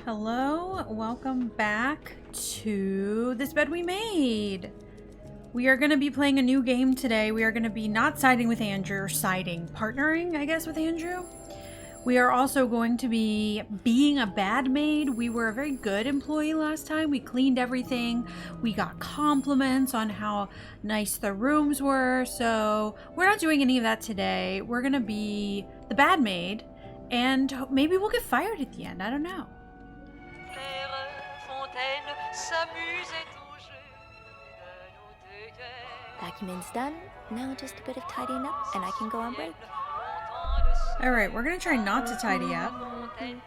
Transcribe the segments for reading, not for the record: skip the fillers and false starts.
Hello, welcome back to This Bed We Made. We are going to be playing a new game today. We are going to be not siding with Andrew, or partnering, I guess, with Andrew. We are also going to be being a bad maid. We were a very good employee last time. We cleaned everything. We got compliments on how nice the rooms were. So we're not doing any of that today. We're going to be the bad maid, and maybe we'll get fired at the end. I don't know. Vacuuming's done. Now just a bit of tidying up and I can go on break. Alright, we're gonna try not to tidy up. Can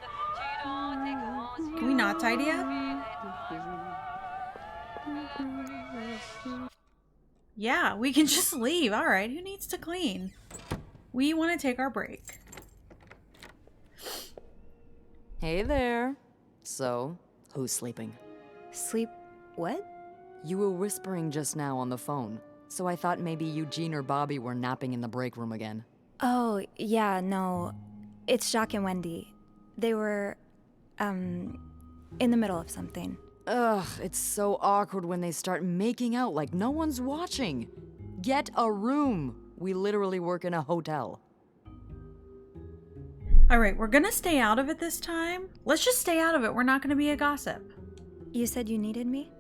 we not tidy up? Yeah, we can just leave. Alright, who needs to clean? We want to take our break. Hey there. So, who's sleeping? Sleep what? You were whispering just now on the phone, so I thought maybe Eugene or Bobby were napping in the break room again. Oh, yeah, no. It's Jacques and Wendy. They were, in the middle of something. Ugh, it's so awkward when they start making out like no one's watching. Get a room. We literally work in a hotel. Alright, we're gonna stay out of it this time. Let's just stay out of it. We're not gonna be a gossip. You said you needed me?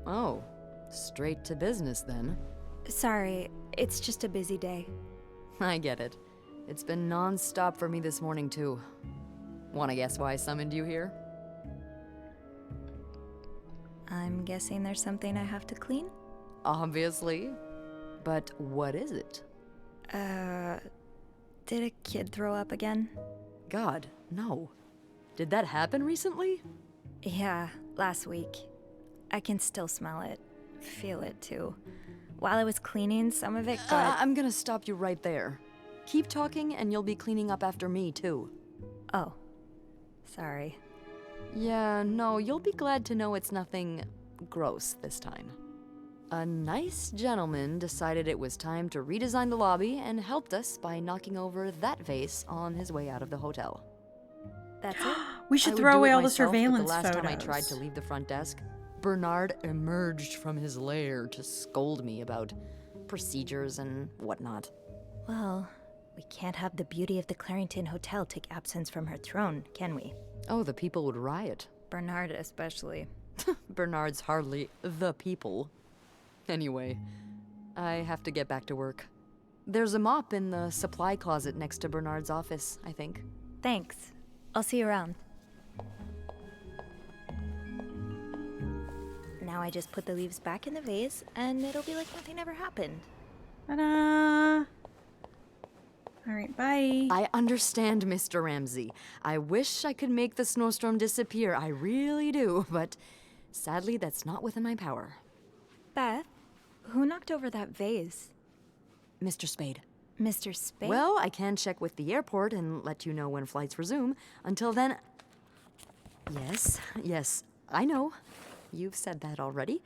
Oh, straight to business then. Sorry, it's just a busy day. I get it. It's been non-stop for me this morning too. Wanna guess why I summoned you here? I'm guessing there's something I have to clean? Obviously. But what is it? Did a kid throw up again? God, no. Did that happen recently? Yeah, last week. I can still smell it. Feel it too. While I was cleaning, some of it got... I'm gonna stop you right there. Keep talking and you'll be cleaning up after me too. Oh. Sorry. Yeah, no, you'll be glad to know it's nothing gross this time. A nice gentleman decided it was time to redesign the lobby and helped us by knocking over that vase on his way out of the hotel. That's it? We I should would throw do away it all the myself, but surveillance the last photos. time I tried to leave the front desk, Bernard emerged from his lair to scold me about procedures and whatnot. Well, we can't have the beauty of the Clarington Hotel take absence from her throne, can we? Oh, the people would riot. Bernard especially. Bernard's hardly the people. Anyway, I have to get back to work. There's a mop in the supply closet next to Bernard's office, I think. Thanks. I'll see you around. Now I just put the leaves back in the vase, and it'll be like nothing ever happened. Ta-da! Alright, bye. I understand, Mr. Ramsey. I wish I could make the snowstorm disappear. I really do, but sadly, that's not within my power. Beth, who knocked over that vase? Mr. Spade. Mr. Spade? Well, I can check with the airport and let you know when flights resume. Until then... Yes, I know. You've said that already.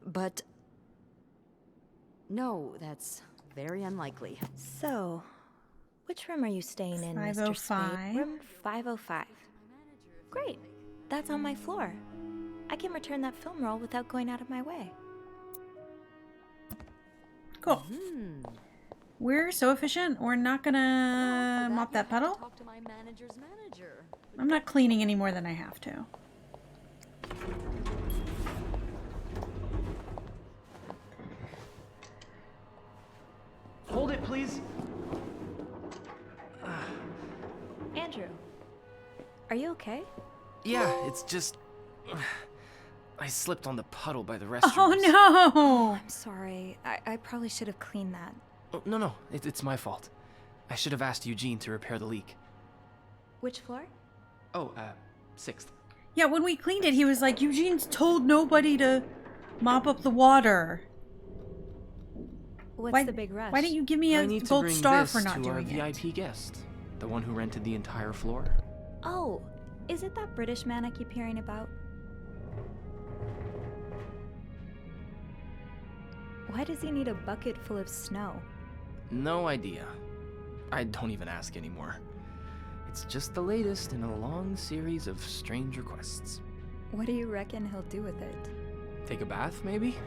But... no, that's very unlikely. So, which room are you staying in, Mr. 505. Spade? Room 505. Great. That's on my floor. I can return that film roll without going out of my way. Cool. We're so efficient, we're not gonna mop that puddle. Talk to my manager's manager. I'm not cleaning any more than I have to. Hold it, please. Andrew, are you okay? Yeah, it's just... I slipped on the puddle by the restrooms. Oh no! I'm sorry. I probably should have cleaned that. Oh, no, it's my fault. I should have asked Eugene to repair the leak. Which floor? Oh, 6th. Yeah, when we cleaned it, he was like, Eugene's told nobody to mop up the water. What's the big rush? Why didn't you give me I a need to gold bring star this for not to our doing it? VIP guest, the one who rented the entire floor. Oh, is it that British man I keep hearing about? Why does he need a bucket full of snow? No idea. I don't even ask anymore. It's just the latest in a long series of strange requests. What do you reckon he'll do with it? Take a bath, maybe?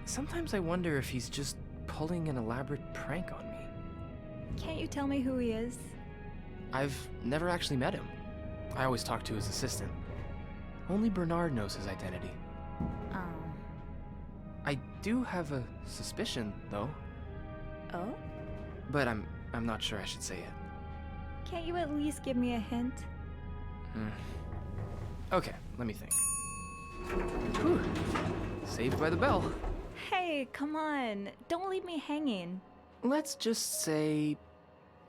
Sometimes I wonder if he's just pulling an elaborate prank on me. Can't you tell me who he is? I've never actually met him. I always talk to his assistant. Only Bernard knows his identity. Oh. I do have a suspicion, though, Oh? but I'm not sure I should say it. Can't you at least give me a hint? Okay, let me think. Whew. Saved by the bell. Hey, come on. Don't leave me hanging. Let's just say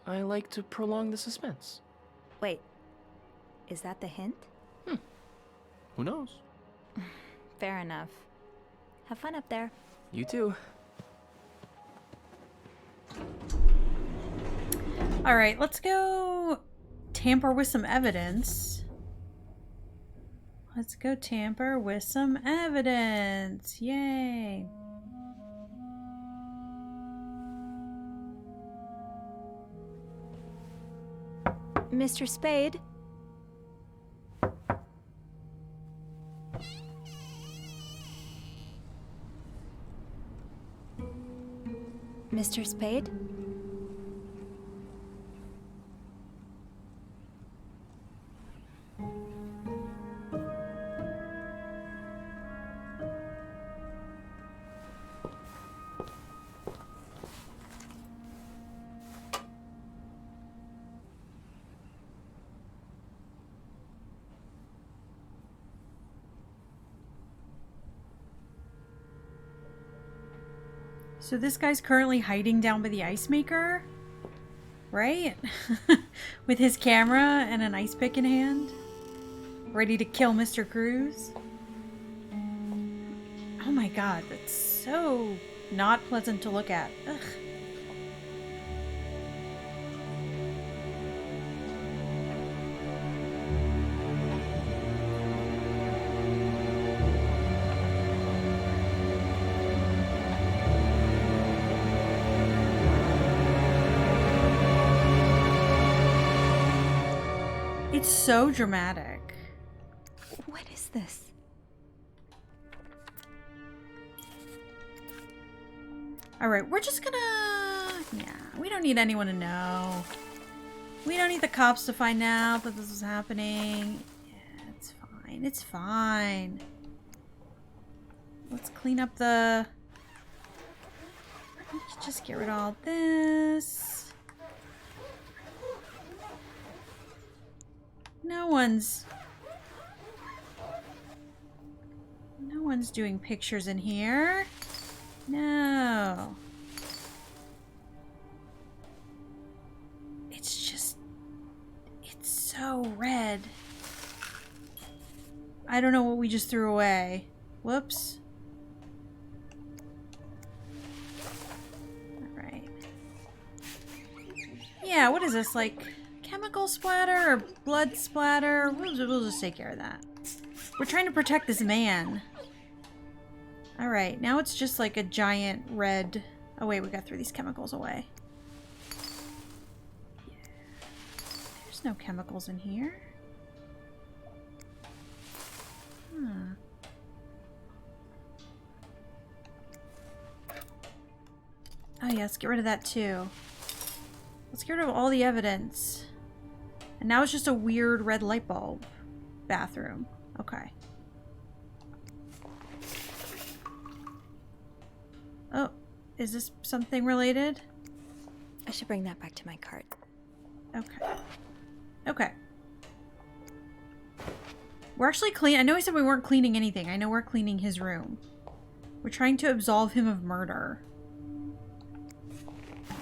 I like to prolong the suspense. Wait. Is that the hint? Who knows? Fair enough. Have fun up there. You too. All right, let's go tamper with some evidence. Let's go tamper with some evidence. Yay. Mr. Spade? Mr. Spade? So this guy's currently hiding down by the ice maker, right? With his camera and an ice pick in hand, ready to kill Mr. Cruz. Oh my god, that's so not pleasant to look at. Ugh. It's so dramatic. What is this? Alright, we're just gonna... Yeah, we don't need anyone to know. We don't need the cops to find out that this is happening. Yeah, it's fine. It's fine. Let's clean up the... Let's just get rid of all this. No one's doing pictures in here. No. It's just, it's so red. I don't know what we just threw away. Whoops. All right. Yeah, what is this, like chemical splatter or blood splatter? We'll just take care of that. We're trying to protect this man. Alright, now it's just like a giant red... Oh wait, we got to throw these chemicals away. Yeah. There's no chemicals in here. Huh. Oh yeah, let's get rid of that too. Let's get rid of all the evidence. And now it's just a weird red light bulb. Bathroom. Okay. Oh, is this something related? I should bring that back to my cart. Okay. Okay. We're actually clean. I know he said we weren't cleaning anything. I know we're cleaning his room. We're trying to absolve him of murder.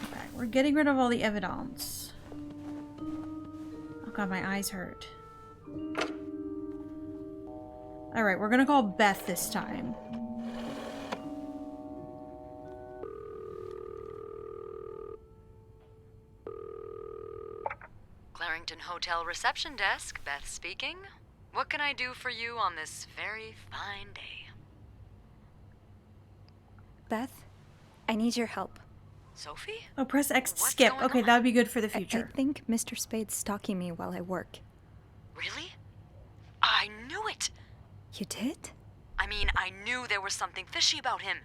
Okay, we're getting rid of all the evidence. Oh god, my eyes hurt. Alright, we're gonna call Beth this time. Clarington Hotel reception desk, Beth speaking. What can I do for you on this very fine day? Beth, I need your help. Sophie? Oh, press X to What's skip. going Okay, on? that would be good for the I future. think Mr. Spade's stalking me while I work. Really? I knew it! You did? I mean, I knew there was something fishy about him.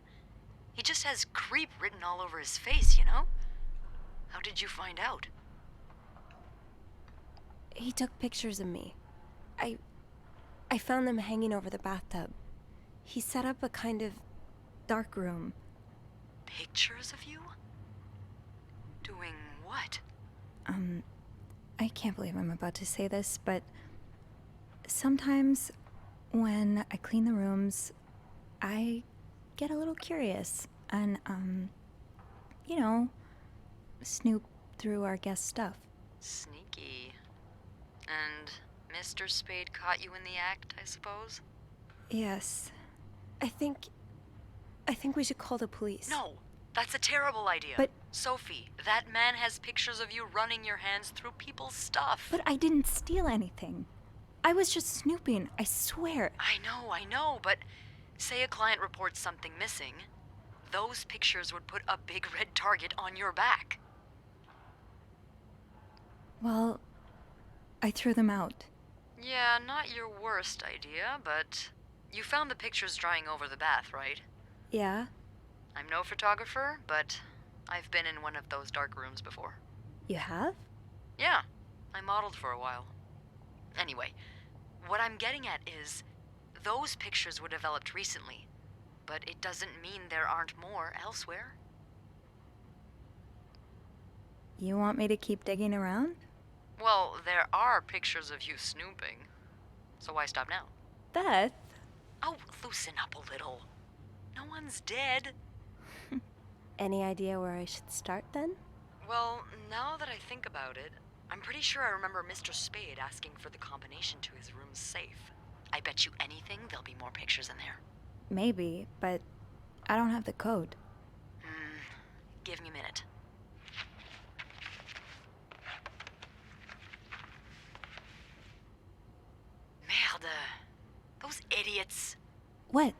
He just has creep written all over his face, you know? How did you find out? He took pictures of me. I found them hanging over the bathtub. He set up a kind of dark room. Pictures of you? Doing what? I can't believe I'm about to say this, but sometimes when I clean the rooms, I get a little curious and, you know, snoop through our guest stuff. Sneaky. And Mr. Spade caught you in the act, I suppose? Yes. I think we should call the police. No, that's a terrible idea. But- Sophie, that man has pictures of you running your hands through people's stuff. But I didn't steal anything. I was just snooping, I swear. I know, but say a client reports something missing, those pictures would put a big red target on your back. Well, I threw them out. Yeah, not your worst idea, but you found the pictures drying over the bath, right? Yeah? I'm no photographer, but I've been in one of those dark rooms before. You have? Yeah, I modeled for a while. Anyway, what I'm getting at is, those pictures were developed recently, but it doesn't mean there aren't more elsewhere. You want me to keep digging around? Well, there are pictures of you snooping, so why stop now? Beth? Oh, loosen up a little. No one's dead. Any idea where I should start then? Well, now that I think about it, I'm pretty sure I remember Mr. Spade asking for the combination to his room's safe. I bet you anything there'll be more pictures in there. Maybe, but I don't have the code. Give me a minute. Merde. Those idiots. What?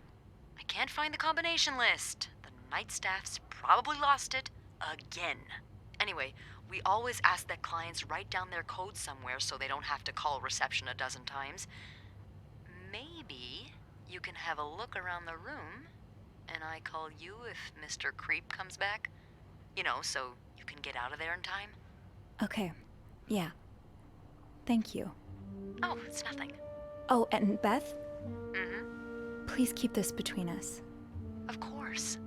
I can't find the combination list. The night staff's probably lost it again. Anyway, we always ask that clients write down their code somewhere so they don't have to call reception a dozen times. Maybe you can have a look around the room, and I call you if Mr. Creep comes back. You know, so you can get out of there in time. Okay. Yeah. Thank you. Oh, it's nothing. Oh, and Beth? Mm-hmm. Please keep this between us. Of course.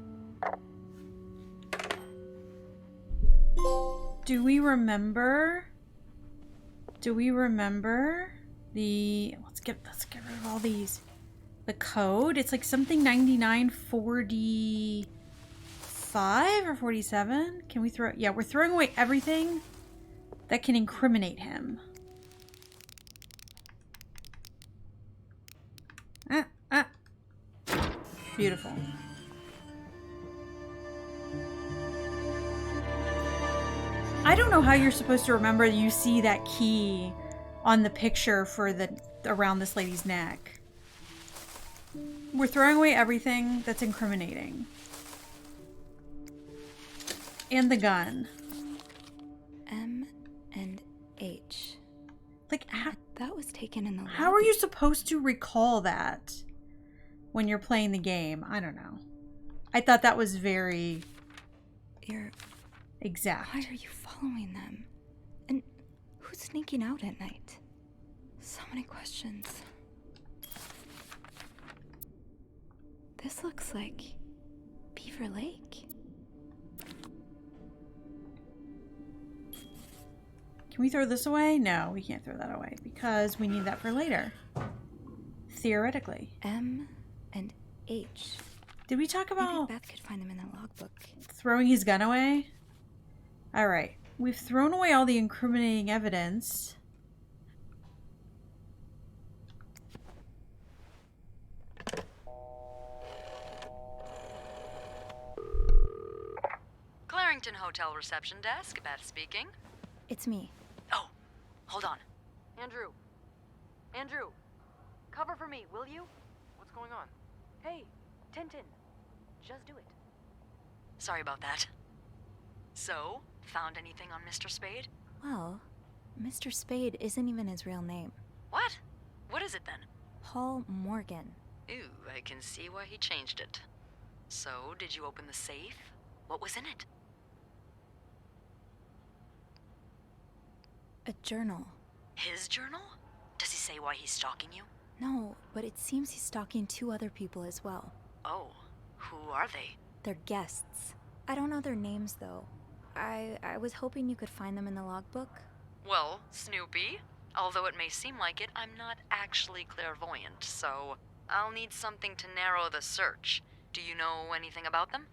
Do we remember the let's get rid of all these. The code, it's like something 9945 or 47. Can we throw, yeah, we're throwing away everything that can incriminate him. Beautiful. I don't know how you're supposed to remember you see that key on the picture for the around this lady's neck. We're throwing away everything that's incriminating. And the gun. M and H. Like, That was taken in the lobby. how are you supposed to recall that when you're playing the game? I don't know. I thought that was very exact. Why are you following them? And who's sneaking out at night? So many questions. This looks like Beaver Lake. Can we throw this away? No, we can't throw that away because we need that for later. Theoretically. M and H. Did we talk Maybe about Beth could find them in the logbook. throwing his gun away? Alright. We've thrown away all the incriminating evidence. Clarington Hotel reception desk, Beth speaking. It's me. Oh, hold on. Andrew. Andrew. Cover for me, will you? What's going on? Hey, Tintin. Just do it. Sorry about that. So, found anything on Mr. Spade? Well, Mr. Spade isn't even his real name. What? What is it then? Paul Morgan. Ooh, I can see why he changed it. So, did you open the safe? What was in it? A journal. His journal? Does he say why he's stalking you? No, but it seems he's stalking 2 other people as well. Oh, who are they? They're guests. I don't know their names, though. I was hoping you could find them in the logbook. Well, Snoopy, although it may seem like it, I'm not actually clairvoyant, so I'll need something to narrow the search. Do you know anything about them?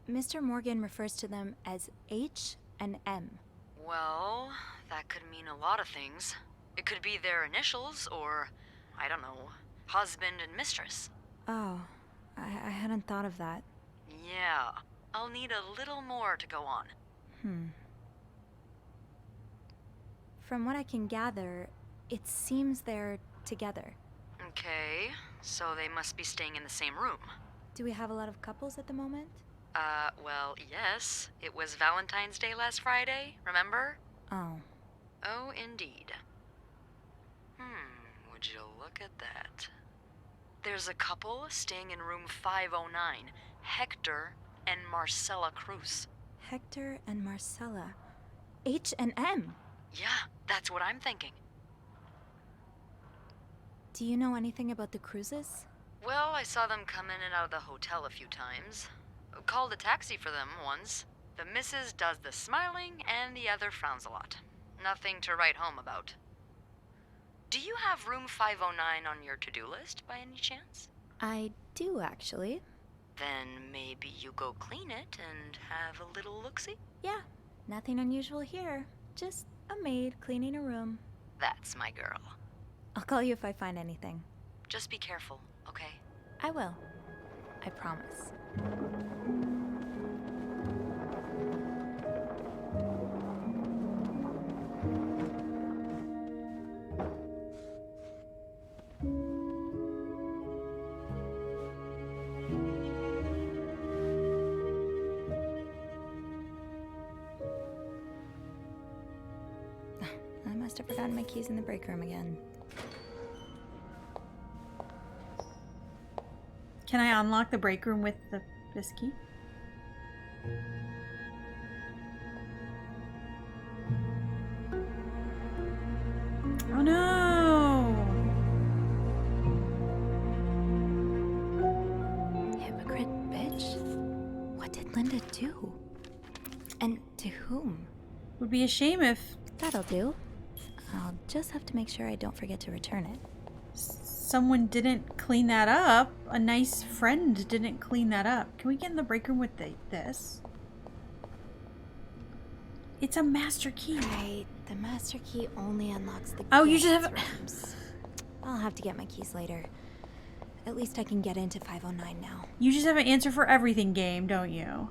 Mr. Morgan refers to them as H and M. Well, that could mean a lot of things. It could be their initials, or, I don't know, husband and mistress. Oh, I hadn't thought of that. Yeah, I'll need a little more to go on. From what I can gather, it seems they're together. Okay, so they must be staying in the same room. Do we have a lot of couples at the moment? Well, yes. It was Valentine's Day last Friday, remember? Oh. Oh, indeed. Would you look at that? There's a couple staying in room 509, Hector and Marcella Cruz. Hector and Marcella. H and M. Yeah, that's what I'm thinking. Do you know anything about the Cruzes? Well, I saw them come in and out of the hotel a few times. Called a taxi for them once. The missus does the smiling and the other frowns a lot. Nothing to write home about. Do you have room 509 on your to-do list by any chance? I do, actually. Then maybe you go clean it and have a little look-see? Yeah, nothing unusual here. Just a maid cleaning a room. That's my girl. I'll call you if I find anything. Just be careful, okay? I will. I promise. I must have forgotten my keys in the break room again. Can I unlock the break room with this key? Oh no! Hypocrite bitch. What did Linda do? And to whom? Would be a shame if That'll do. I'll just have to make sure I don't forget to return it. someone didn't clean that up. A nice friend didn't clean that up. Can we get in the break room with this? It's a master key. Right, the master key only unlocks the Oh, you just guest have rooms. I'll have to get my keys later. At least I can get into 509 now. You just have an answer for everything, game, don't you?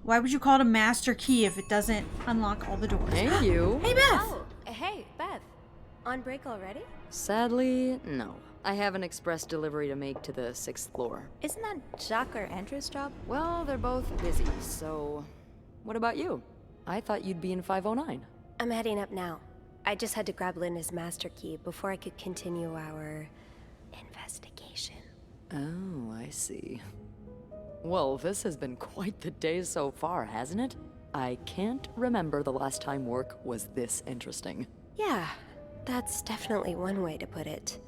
Why would you call it a master key if it doesn't unlock all the doors? Thank you. Hey, Beth! Oh, hey, Beth. On break already? Sadly, no. I have an express delivery to make to the 6th floor. Isn't that Jacques or Andrew's job? Well, they're both busy, so... What about you? I thought you'd be in 509. I'm heading up now. I just had to grab Linda's master key before I could continue our investigation. Oh, I see. Well, this has been quite the day so far, hasn't it? I can't remember the last time work was this interesting. Yeah, that's definitely one way to put it.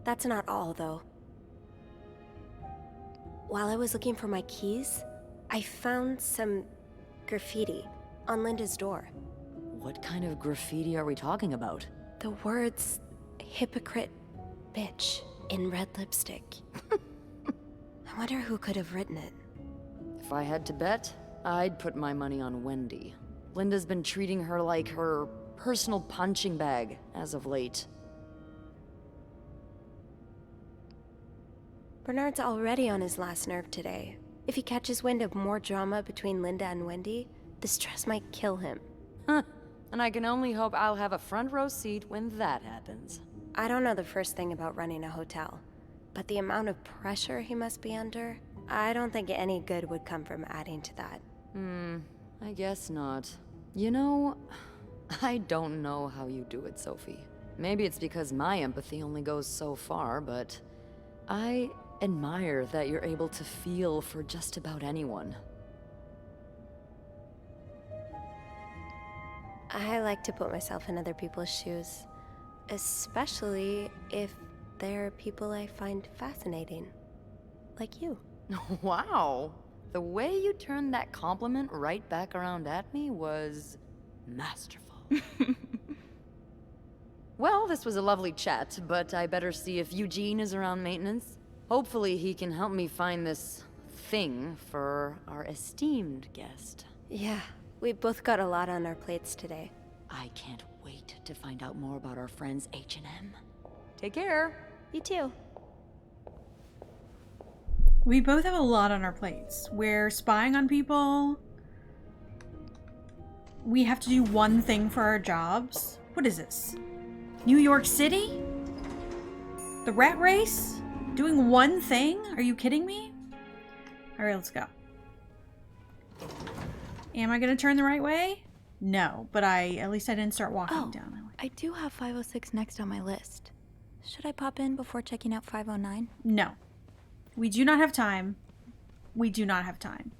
That's not all, though. While I was looking for my keys, I found some graffiti on Linda's door. What kind of graffiti are we talking about? The words, hypocrite bitch, in red lipstick. I wonder who could have written it. If I had to bet, I'd put my money on Wendy. Linda's been treating her like her personal punching bag as of late. Bernard's already on his last nerve today. If he catches wind of more drama between Linda and Wendy, the stress might kill him. Huh. And I can only hope I'll have a front row seat when that happens. I don't know the first thing about running a hotel, but the amount of pressure he must be under, I don't think any good would come from adding to that. I guess not. You know, I don't know how you do it, Sophie. Maybe it's because my empathy only goes so far, but I admire that you're able to feel for just about anyone. I like to put myself in other people's shoes, especially if they're people I find fascinating. Like you. Wow. The way you turned that compliment right back around at me was masterful. Well, this was a lovely chat, but I better see if Eugene is around maintenance. Hopefully he can help me find this thing for our esteemed guest. Yeah, we've both got a lot on our plates today. I can't wait to find out more about our friends H&M. Take care. You too. We both have a lot on our plates. We're spying on people. We have to do one thing for our jobs. What is this? New York City? The rat race? Doing one thing? Are you kidding me? Alright, let's go. Am I gonna turn the right way? No, but at least I didn't start walking down that way. I do have 506 next on my list. Should I pop in before checking out 509? No. We do not have time. We do not have time.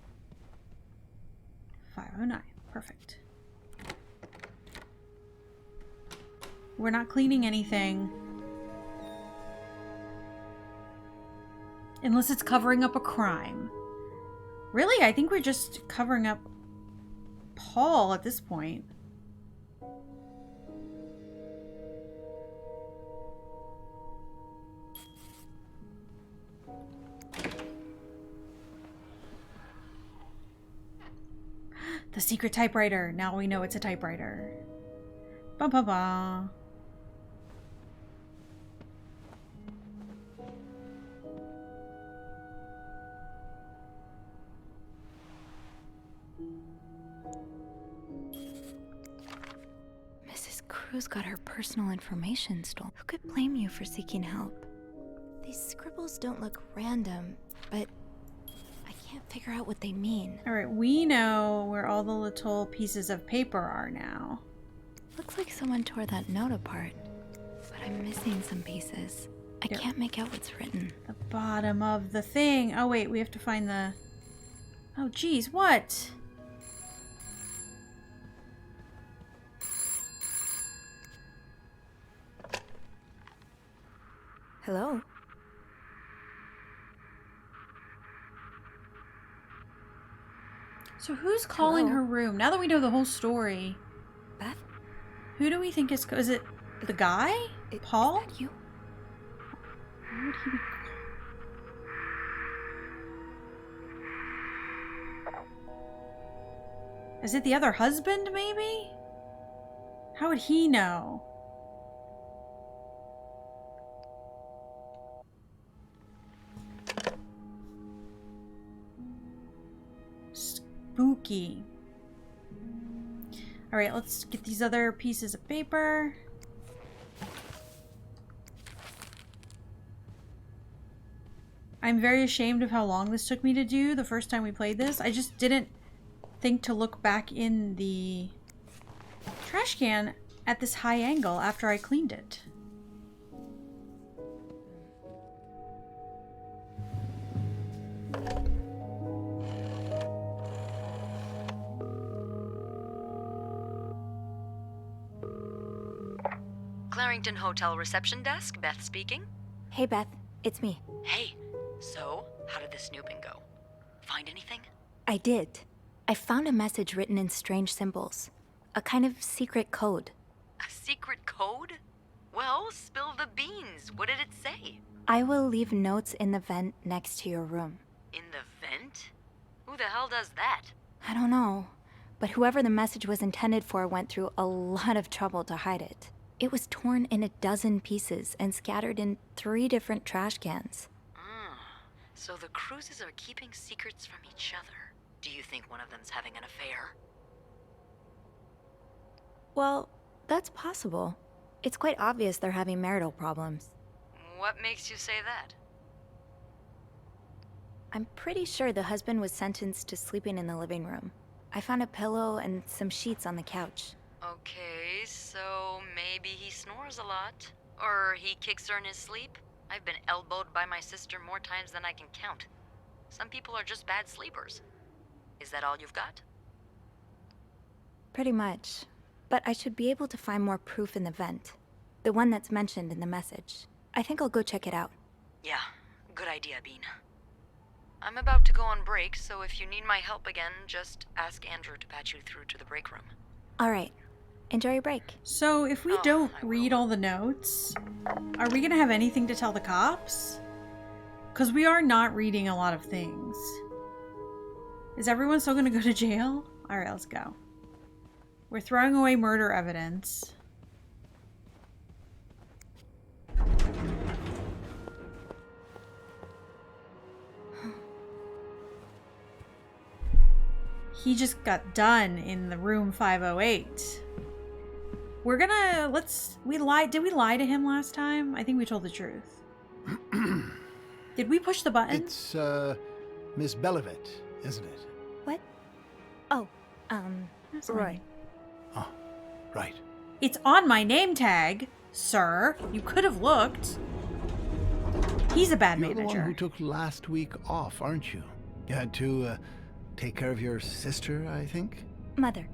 509. Perfect. We're not cleaning anything. Unless it's covering up a crime. Really? I think we're just covering up Paul at this point. The secret typewriter. Now we know it's a typewriter. Ba ba ba. Mrs. Cruz got her personal information stolen. Who could blame you for seeking help? These scribbles don't look random, but I can't figure out what they mean. Alright, we know where all the little pieces of paper are now. Looks like someone tore that note apart, but I'm missing some pieces. I Yep. can't make out what's written. The bottom of the thing. Oh wait, we have to find the... Oh geez, what? Hello? So who's calling Hello? her room? Now that we know the whole story, Beth? who do we think is it the guy? Paul? Is that you? Why would he be... Is it the other husband, maybe? How would he know? Spooky. Alright, let's get these other pieces of paper. I'm very ashamed of how long this took me to do the first time we played this. I just didn't think to look back in the trash can at this high angle after I cleaned it. Clarington Hotel reception desk, Beth speaking. Hey, Beth. It's me. Hey, so how did the snooping go? Find anything? I did. I found a message written in strange symbols. A kind of secret code. A secret code? Well, spill the beans. What did it say? I will leave notes in the vent next to your room. In the vent? Who the hell does that? I don't know, but whoever the message was intended for went through a lot of trouble to hide it. It was torn in a dozen pieces and scattered in 3 different trash cans. So the Cruzes are keeping secrets from each other. Do you think one of them's having an affair? Well, that's possible. It's quite obvious they're having marital problems. What makes you say that? I'm pretty sure the husband was sentenced to sleeping in the living room. I found a pillow and some sheets on the couch. Okay, so maybe he snores a lot. Or he kicks her in his sleep. I've been elbowed by my sister more times than I can count. Some people are just bad sleepers. Is that all you've got? Pretty much. But I should be able to find more proof in the vent. The one that's mentioned in the message. I think I'll go check it out. Yeah, good idea, Bean. I'm about to go on break, so if you need my help again, just ask Andrew to patch you through to the break room. Alright. Enjoy your break. So if we Oh, don't I will. read all the notes, are we gonna have anything to tell the cops? Because we are not reading a lot of things. Is everyone still gonna go to jail? Alright, let's go. We're throwing away murder evidence. He just got done in the room 508. We're gonna, did we lie to him last time? I think we told the truth. Did we push the button? It's, Miss Belivet, isn't it? What? Oh, That's Roy. fine. Oh, right. It's on my name tag, sir. You could have looked. He's a bad You're the one manager. who took last week off, aren't you? You had to, take care of your sister, I think? Mother.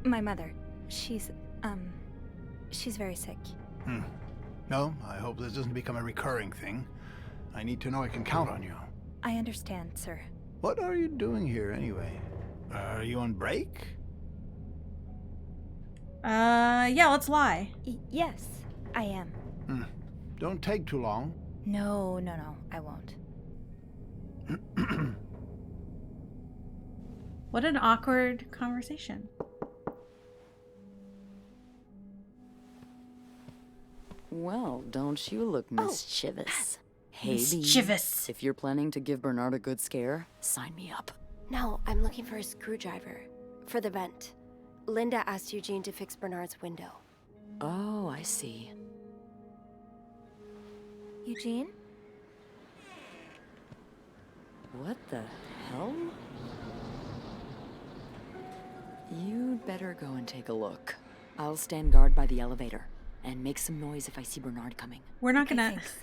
My mother. She's very sick. No, I hope this doesn't become a recurring thing. I need to know I can count on you. I understand, sir. What are you doing here, anyway? Are you on break? Yeah, let's lie. Yes, I am. Don't take too long. No, I won't. What an awkward conversation. Well, don't you look mischievous. Hey, Bean. Mischievous. If you're planning to give Bernard a good scare, sign me up. No, I'm looking for a screwdriver. For the vent. Linda asked Eugene to fix Bernard's window. Oh, I see. Eugene? What the hell? You'd better go and take a look. I'll stand guard by the elevator and make some noise if I see Bernard coming. We're not Okay, gonna thanks.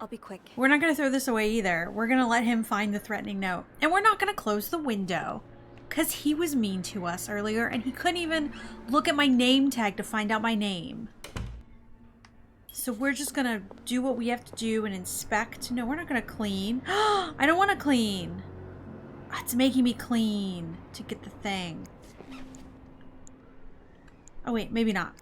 I'll be quick. we're not gonna throw this away either. We're gonna let him find the threatening note. And we're not gonna close the window. Because he was mean to us earlier and he couldn't even look at my name tag to find out my name. So we're just gonna do what we have to do and inspect. No, we're not gonna clean. I don't want to clean. It's making me clean to get the thing. Oh wait, maybe not.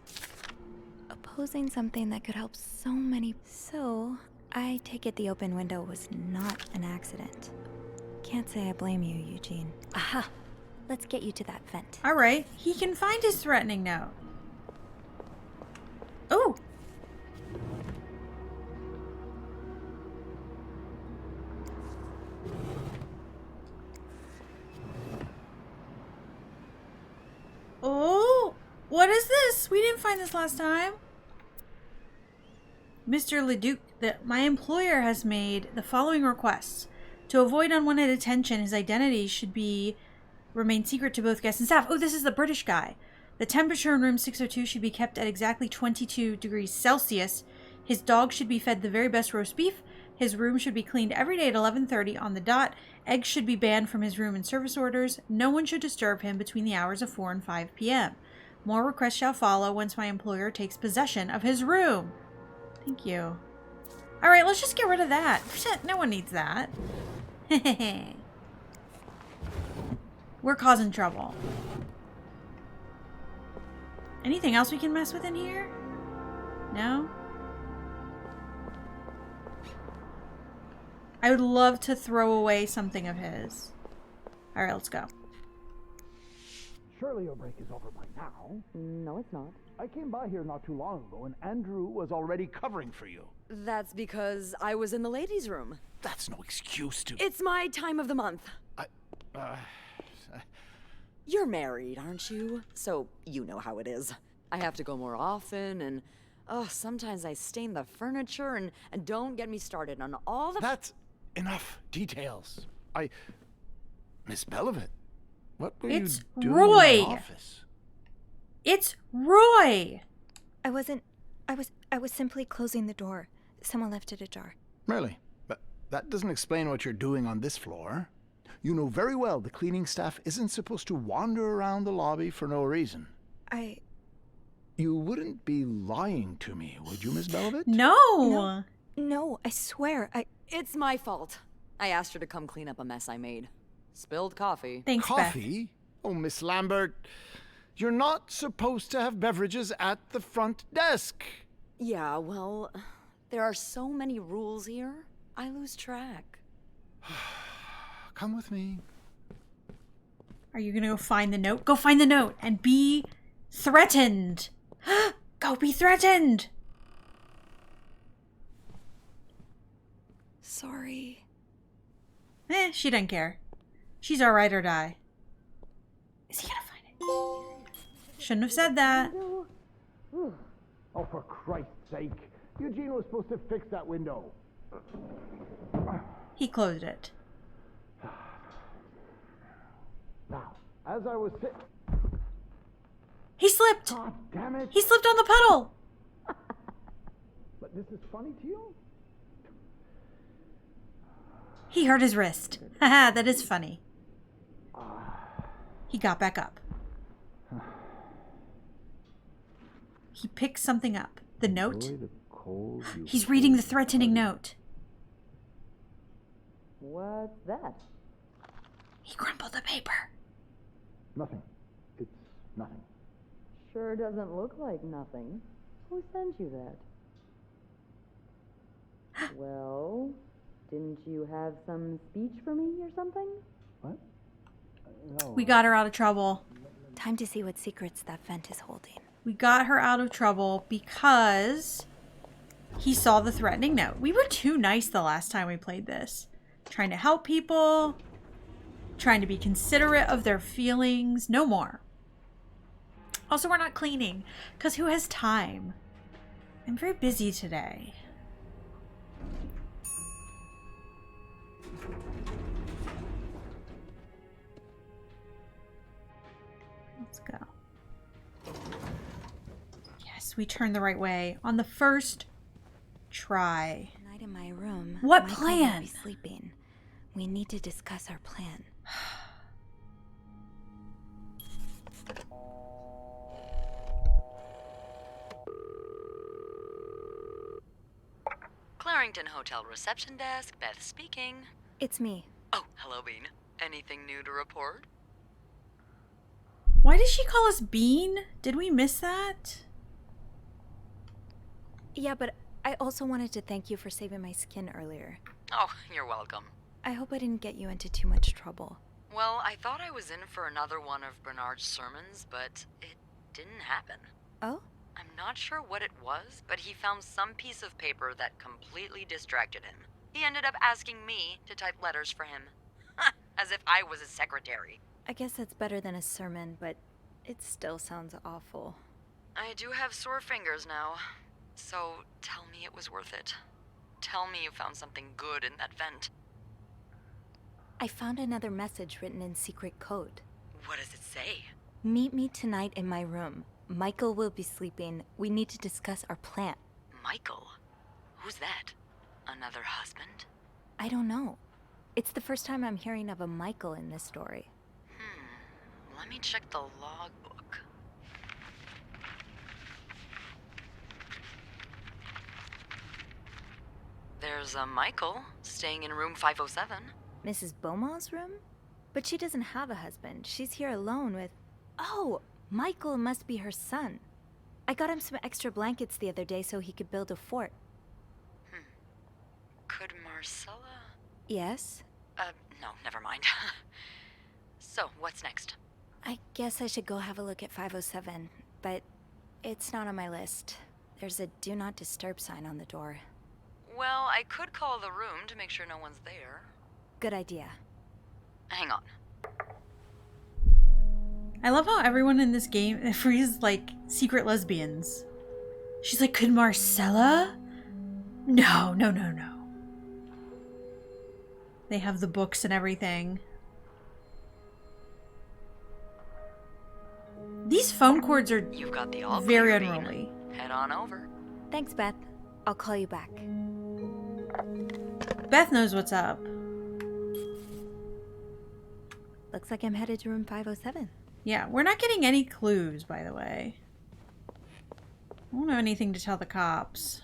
Opposing something that could help so many. So, I take it the open window was not an accident. Can't say I blame you, Eugene. Aha! Let's get you to that vent. All right, he can find his threatening note. Oh. Oh, what is this? We didn't find this last time. Mr. Leduc, my employer has made the following requests. To avoid unwanted attention, his identity should remain secret to both guests and staff. Oh, this is the British guy. The temperature in room 602 should be kept at exactly 22 degrees Celsius. His dog should be fed the very best roast beef. His room should be cleaned every day at 11:30 on the dot. Eggs should be banned from his room and service orders. No one should disturb him between the hours of 4 and 5 p.m. More requests shall follow once my employer takes possession of his room. Thank you. All right, let's just get rid of that. No one needs that. We're causing trouble. Anything else we can mess with in here? No? I would love to throw away something of his. All right, let's go. Surely your break is over by now. No, it's not. I came by here not too long ago, and Andrew was already covering for you. That's because I was in the ladies' room. That's no excuse to... It's my time of the month. uh, You're married, aren't you? So you know how it is. I have to go more often, and sometimes I stain the furniture, and don't get me started on all the... That's enough details. Miss Belivet, what were It's you doing Roy. in my office? It's Roy! I was simply closing the door. Someone left it ajar. Really? But that doesn't explain what you're doing on this floor. You know very well the cleaning staff isn't supposed to wander around the lobby for no reason. You wouldn't be lying to me, would you, Miss Belivet? No! No, I swear, It's my fault. I asked her to come clean up a mess I made. Spilled coffee. Thanks, Beth. Coffee? Oh, Miss Lambert, you're not supposed to have beverages at the front desk. Yeah, well, there are so many rules here, I lose track. Come with me. Are you gonna go find the note? Go find the note and be threatened. Go be threatened. sorry. She doesn't care. She's our ride or die. Is he gonna find it? Shouldn't have said that. Oh, for Christ's sake. Eugene was supposed to fix that window. He closed it. Now, as I was He slipped. God damn it. He slipped on the puddle. But this is funny to you? He hurt his wrist. Haha, that is funny. He got back up. He picked something up. The note. He's reading the threatening note. What's that? He crumpled the paper. Nothing. It's nothing. Sure doesn't look like nothing. Who sent you that? Well, didn't you have some speech for me or something? What? No. We got her out of trouble. Time to see what secrets that vent is holding. We got her out of trouble because he saw the threatening note. We were too nice the last time we played this. Trying to help people. Trying to be considerate of their feelings. No more. Also, we're not cleaning. Because who has time? I'm very busy today. Let's go. Yes, we turned the right way on the first try. Tonight in my room. What Michael plan? won't be sleeping. We need to discuss our plan. Clarington Hotel reception desk, Beth speaking. It's me. Oh, hello, Bean. Anything new to report? Why did she call us Bean? Did we miss that? Yeah, but I also wanted to thank you for saving my skin earlier. Oh, you're welcome. I hope I didn't get you into too much trouble. Well, I thought I was in for another one of Bernard's sermons, but it didn't happen. Oh? I'm not sure what it was, but he found some piece of paper that completely distracted him. He ended up asking me to type letters for him. As if I was his secretary. I guess that's better than a sermon, but it still sounds awful. I do have sore fingers now, so tell me it was worth it. Tell me you found something good in that vent. I found another message written in secret code. What does it say? Meet me tonight in my room. Michael will be sleeping. We need to discuss our plan. Michael? Who's that? Another husband? I don't know. It's the first time I'm hearing of a Michael in this story. Let me check the logbook. There's a Michael staying in room 507. Mrs. Beaumont's room? But she doesn't have a husband. She's here alone with... Oh! Michael must be her son. I got him some extra blankets the other day so he could build a fort. Could Marcella? Yes? No, never mind. So, what's next? I guess I should go have a look at 507, but it's not on my list. There's a do not disturb sign on the door. Well, I could call the room to make sure no one's there. Good idea. Hang on. I love how everyone in this game frees like secret lesbians. She's like, could Marcella? No. They have the books and everything. These phone cords are You've got the all very clear, Bean. unruly. Head on over. Thanks, Beth. I'll call you back. Beth knows what's up. Looks like I'm headed to room 507. Yeah, we're not getting any clues, by the way. I don't have anything to tell the cops.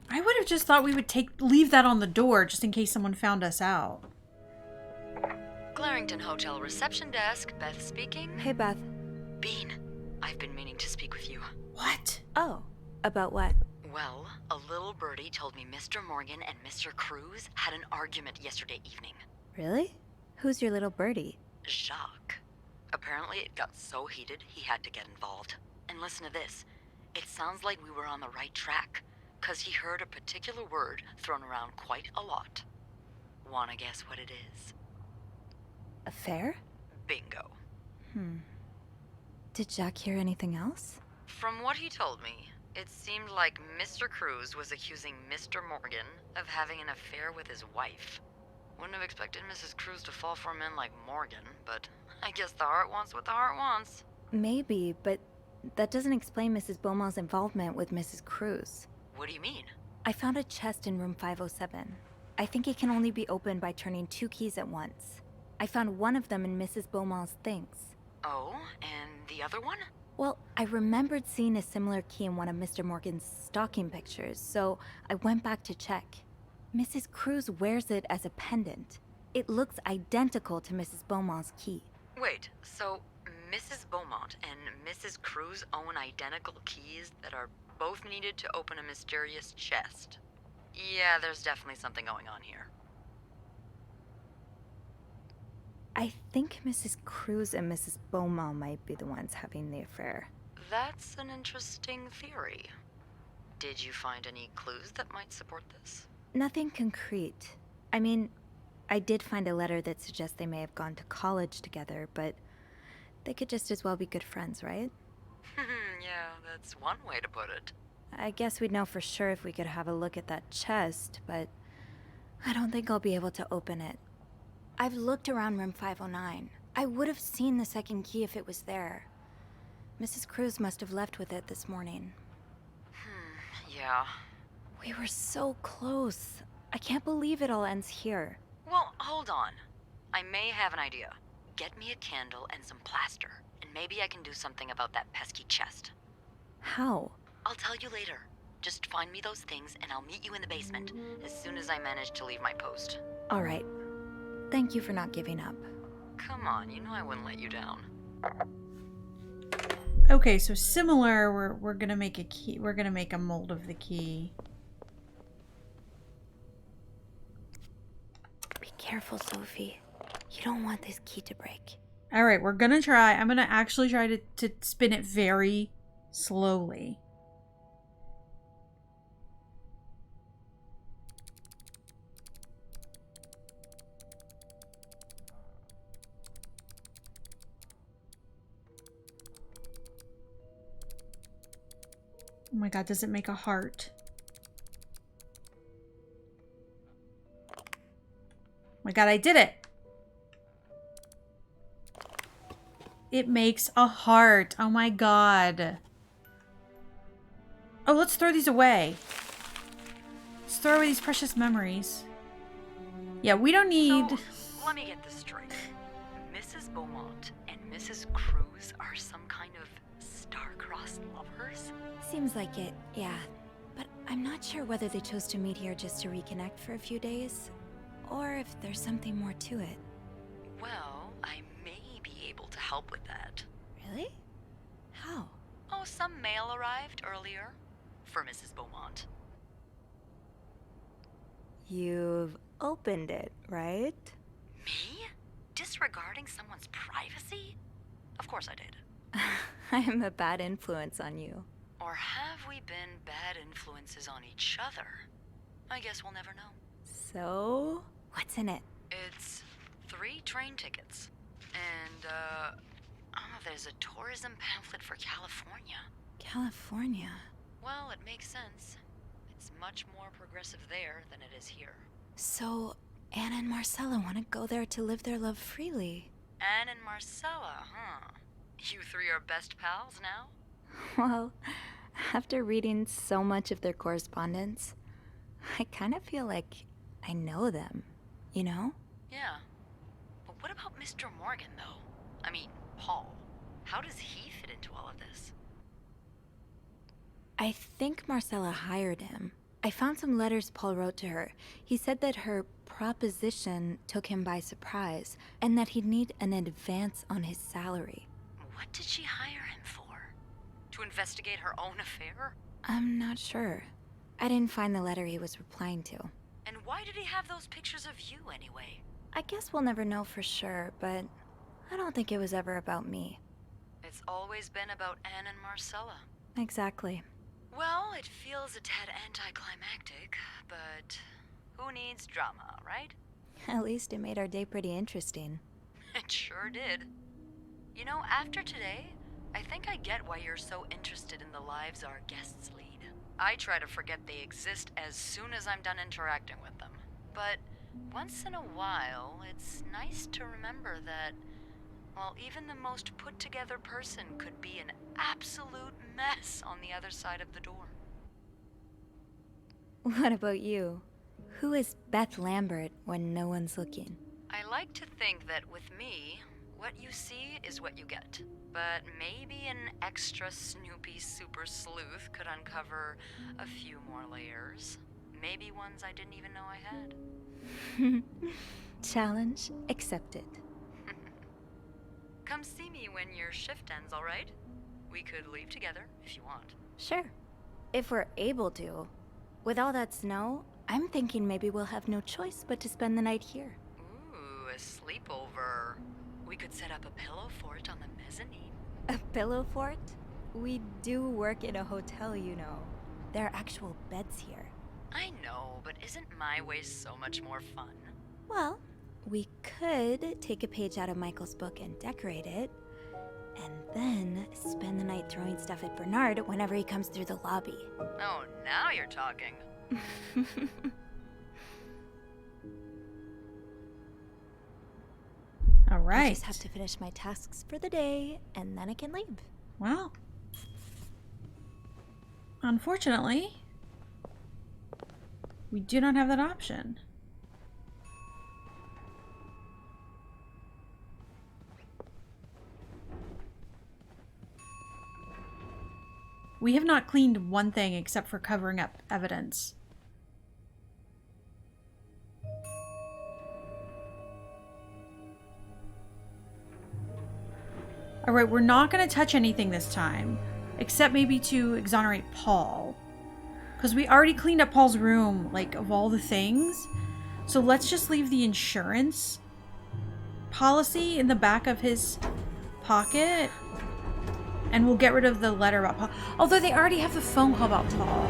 I would have just thought we would leave that on the door just in case someone found us out. Clarington Hotel reception desk, Beth speaking. Hey, Beth. Bean, I've been meaning to speak with you. What? Oh, about what? Well, a little birdie told me Mr. Morgan and Mr. Cruz had an argument yesterday evening. Really? Who's your little birdie? Jacques. Apparently it got so heated he had to get involved. And listen to this. It sounds like we were on the right track, 'cause he heard a particular word thrown around quite a lot. Wanna guess what it is? Affair? Bingo. Did Jack hear anything else? From what he told me, it seemed like Mr. Cruz was accusing Mr. Morgan of having an affair with his wife. Wouldn't have expected Mrs. Cruz to fall for a man like Morgan, but I guess the heart wants what the heart wants. Maybe, but that doesn't explain Mrs. Beaumont's involvement with Mrs. Cruz. What do you mean? I found a chest in room 507. I think it can only be opened by turning 2 keys at once. I found one of them in Mrs. Beaumont's things. Oh, and the other one? Well, I remembered seeing a similar key in one of Mr. Morgan's stocking pictures, so I went back to check. Mrs. Cruz wears it as a pendant. It looks identical to Mrs. Beaumont's key. Wait, so Mrs. Beaumont and Mrs. Cruz own identical keys that are both needed to open a mysterious chest? Yeah, there's definitely something going on here. I think Mrs. Cruz and Mrs. Beaumont might be the ones having the affair. That's an interesting theory. Did you find any clues that might support this? Nothing concrete. I mean, I did find a letter that suggests they may have gone to college together, but they could just as well be good friends, right? Yeah, that's one way to put it. I guess we'd know for sure if we could have a look at that chest, but I don't think I'll be able to open it. I've looked around room 509. I would have seen the second key if it was there. Mrs. Cruz must have left with it this morning. Yeah. We were so close. I can't believe it all ends here. Well, hold on. I may have an idea. Get me a candle and some plaster, and maybe I can do something about that pesky chest. How? I'll tell you later. Just find me those things, and I'll meet you in the basement as soon as I manage to leave my post. All right. Thank you for not giving up. Come on, you know I wouldn't let you down. Okay, so similar, we're gonna make a key. We're gonna make a mold of the key. Be careful, Sophie. You don't want this key to break. All right, we're gonna try. I'm gonna actually try to spin it very slowly. Oh my god, does it make a heart? Oh my god, I did it! It makes a heart. Oh my god. Oh, let's throw these away. Let's throw away these precious memories. Yeah, we don't need... So, let me get this straight. Mrs. Beaumont and Mrs. Cruz are some kind of star-crossed lovers? Seems like it, yeah. But I'm not sure whether they chose to meet here just to reconnect for a few days, or if there's something more to it. Well, I may be able to help with that. Really? How? Oh, some mail arrived earlier for Mrs. Beaumont. You've opened it, right? Me? Disregarding someone's privacy? Of course I did. I'm a bad influence on you. Or have we been bad influences on each other? I guess we'll never know. So, what's in it? It's 3 train tickets. And, Oh, there's a tourism pamphlet for California. California? Well, it makes sense. It's much more progressive there than it is here. So, Anna and Marcella want to go there to live their love freely. Anne and Marcella, huh? You three are best pals now? Well, after reading so much of their correspondence, I kind of feel like I know them, you know? Yeah. But what about Mr. Morgan, though? I mean, Paul. How does he fit into all of this? I think Marcella hired him. I found some letters Paul wrote to her. He said that her proposition took him by surprise, and that he'd need an advance on his salary. What did she hire him for? To investigate her own affair? I'm not sure. I didn't find the letter he was replying to. And why did he have those pictures of you anyway? I guess we'll never know for sure, but I don't think it was ever about me. It's always been about Anne and Marcella. Exactly. Well, it feels a tad anticlimactic, but who needs drama, right? At least it made our day pretty interesting. It sure did. You know, after today, I think I get why you're so interested in the lives our guests lead. I try to forget they exist as soon as I'm done interacting with them. But once in a while, it's nice to remember that, well, even the most put-together person could be an absolute mess on the other side of the door. What about you? Who is Beth Lambert when no one's looking? I like to think that with me, what you see is what you get. But maybe an extra Snoopy super sleuth could uncover a few more layers. Maybe ones I didn't even know I had. Challenge accepted. Come see me when your shift ends, all right? We could leave together if you want. Sure. If we're able to. With all that snow, I'm thinking maybe we'll have no choice but to spend the night here. Ooh, a sleepover. We could set up a pillow fort on the mezzanine. A pillow fort? We do work in a hotel, you know. There are actual beds here. I know, but isn't my way so much more fun? Well, we could take a page out of Michael's book and decorate it, and then spend the night throwing stuff at Bernard whenever he comes through the lobby. Oh, now you're talking. All right. I just have to finish my tasks for the day, and then I can leave. Well, unfortunately, we do not have that option. We have not cleaned one thing except for covering up evidence. Alright, we're not going to touch anything this time. Except maybe to exonerate Paul. Because we already cleaned up Paul's room, like, of all the things. So let's just leave the insurance policy in the back of his pocket. And we'll get rid of the letter about Paul. Although they already have the phone call about Paul.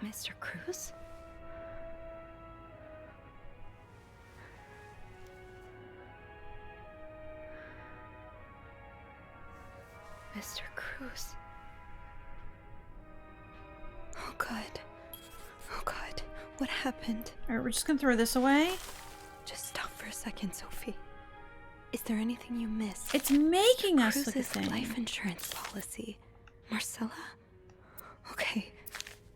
Mr. Cruz? Mr. Cruz. Oh God. Oh God. What happened? Alright, we're just gonna throw this away. Just stop for a second, Sophie. Is there anything you missed? It's making us look at Cruz's things. life insurance policy. Marcella? Okay.